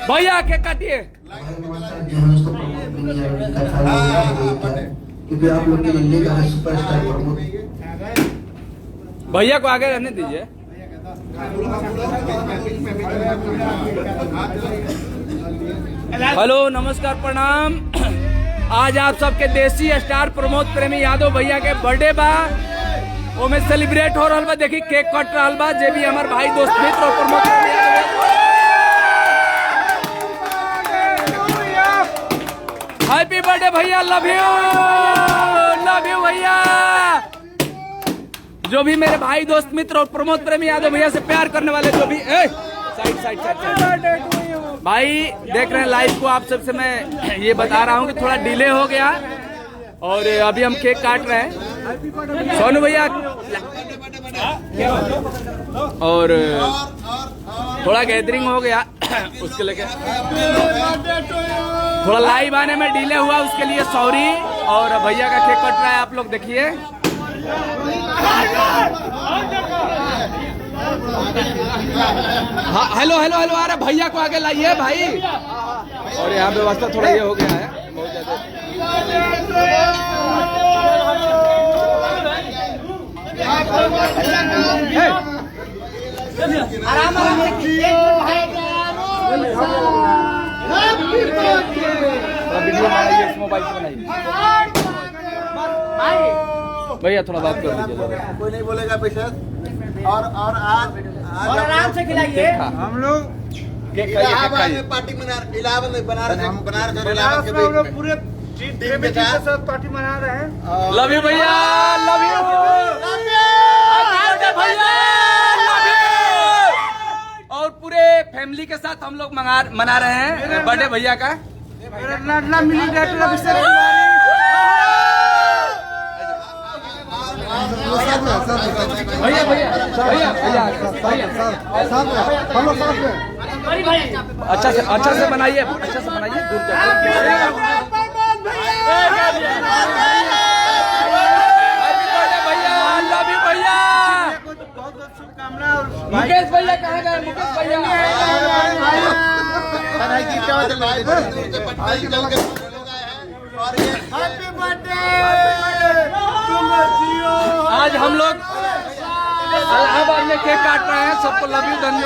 भैया केक काटिए। क्योंकि आप लोग के लिए लेकर सुपरस्टार प्रमोद। भैया को आगे रहने दीजिए। हेलो नमस्कार प्रणाम। आज आप सबके देसी स्टार प्रमोद प्रेमी यादव भैया के बर्थडे बा, ओमे सेलिब्रेट हो रहा बा। देखी केक कट रहा बा, जे भी हमार भाई दोस्त मित्र और प्रमोद प्रेमी हैप्पी बर्थडे भैया, लव यू भैया। जो भी मेरे भाई दोस्त मित्र और प्रमोद प्रेमी यादव भैया से प्यार करने वाले जो भी साइड भाई देख रहे हैं लाइव को, आप सबसे मैं ये बता रहा हूँ कि थोड़ा डिले हो गया और अभी हम केक काट रहे हैं सोनू भैया, और थोड़ा गैदरिंग हो गया उसके लेके थोड़ा लाइव आने में डिले हुआ, उसके लिए सॉरी। और भैया का केक कट रहा है, आप लोग देखिए। हाँ हेलो हेलो हेलो, अरे भैया को आगे लाइए भाई। और यहाँ व्यवस्था थोड़ा ये हो गया है बहुत ज्यादा। आराम वीडियो बनाइए, मोबाइल से बनाइए भैया, थोड़ा बात कर लीजिए। कोई नहीं बोलेगा पैसा। और आज आराम से खिलाइए। हम लोग इलाहाबाद में पार्टी इलाहाबाद में बनारस पूरे टीम के साथ पार्टी मना रहे हैं। लव यू भैया, लव यू भैया, और पूरे फैमिली के साथ हम लोग मना रहे हैं बर्थडे भैया का। भैया भैया भैया अच्छा से बनाइए, अच्छा से बनाइए, दूर तक। मुकेश भैया कहाँ गए? मुकेश भैया आज हम लोग इलाहाबाद में केक काट रहे हैं। सबको लव यू, धन्यवाद।